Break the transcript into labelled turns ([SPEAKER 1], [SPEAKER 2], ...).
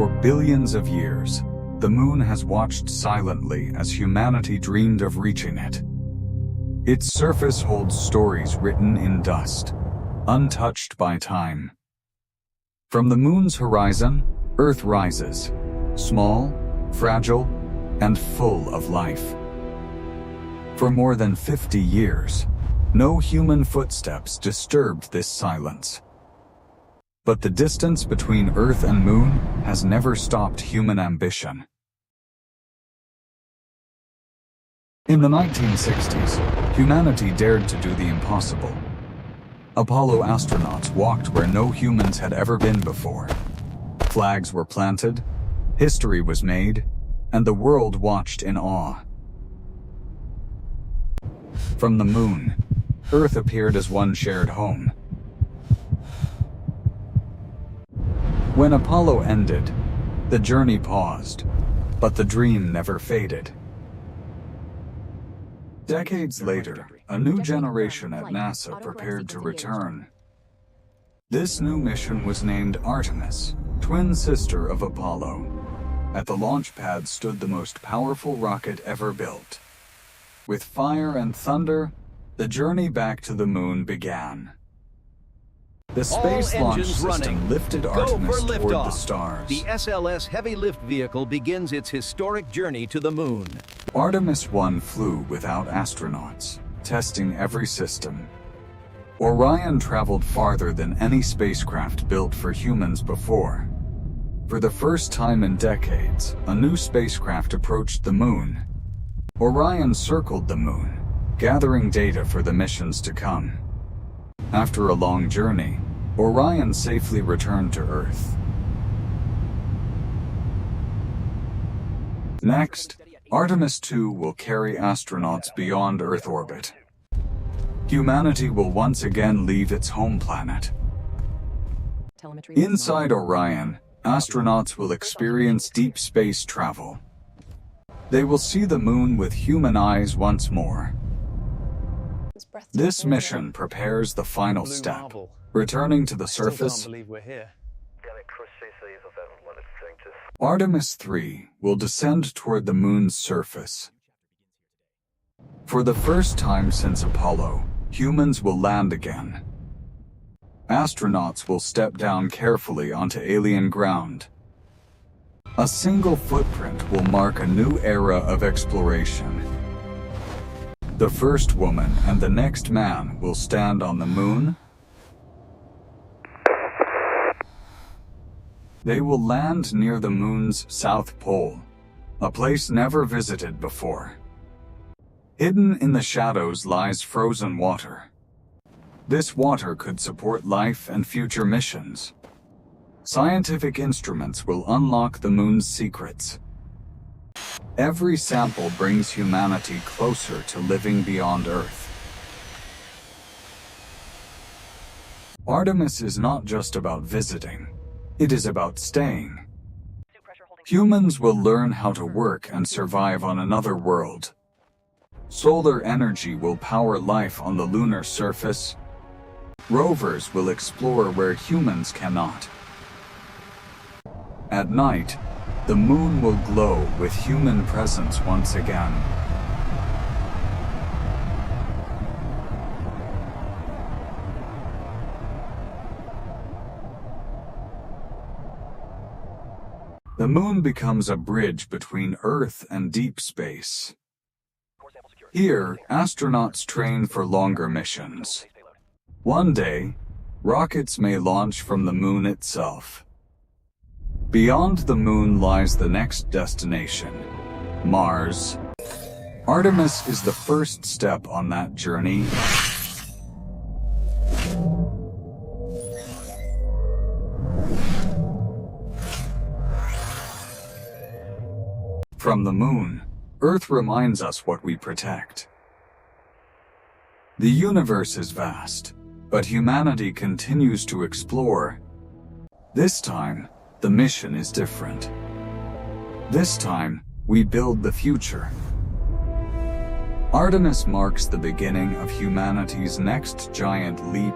[SPEAKER 1] For billions of years, the moon has watched silently as humanity dreamed of reaching it. Its surface holds stories written in dust, untouched by time. From the moon's horizon, Earth rises, small, fragile, and full of life. For more than 50 years, no human footsteps disturbed this silence. But the distance between Earth and Moon has never stopped human ambition. In the 1960s, humanity dared to do the impossible. Apollo astronauts walked where no humans had ever been before. Flags were planted, history was made, and the world watched in awe. From the moon, Earth appeared as one shared home. When Apollo ended, the journey paused, but the dream never faded. Decades later, a new generation at NASA prepared to return. This new mission was named Artemis, twin sister of Apollo. At the launch pad stood the most powerful rocket ever built. With fire and thunder, the journey back to the moon began. The Space Launch System lifted Artemis toward the stars.
[SPEAKER 2] The SLS heavy lift vehicle begins its historic journey to the moon.
[SPEAKER 1] Artemis I flew without astronauts, testing every system. Orion traveled farther than any spacecraft built for humans before. For the first time in decades, a new spacecraft approached the moon. Orion circled the moon, gathering data for the missions to come. After a long journey, Orion safely returned to Earth. Next, Artemis II will carry astronauts beyond Earth orbit. Humanity will once again leave its home planet. Inside Orion, astronauts will experience deep space travel. They will see the moon with human eyes once more. This mission prepares the final step, returning to the surface. Artemis III will descend toward the moon's surface. For the first time since Apollo, humans will land again. Astronauts will step down carefully onto alien ground. A single footprint will mark a new era of exploration. The first woman and the next man will stand on the moon. They will land near the moon's south pole, a place never visited before. Hidden in the shadows lies frozen water. This water could support life and future missions. Scientific instruments will unlock the moon's secrets. Every sample brings humanity closer to living beyond Earth. Artemis is not just about visiting, it is about staying. Humans will learn how to work and survive on another world. Solar energy will power life on the lunar surface. Rovers will explore where humans cannot. At night, the moon will glow with human presence once again. The moon becomes a bridge between Earth and deep space. Here, astronauts train for longer missions. One day, rockets may launch from the moon itself. Beyond the moon lies the next destination, Mars. Artemis is the first step on that journey. From the moon, Earth reminds us what we protect. The universe is vast, but humanity continues to explore. This time, the mission is different. This time, we build the future. Artemis marks the beginning of humanity's next giant leap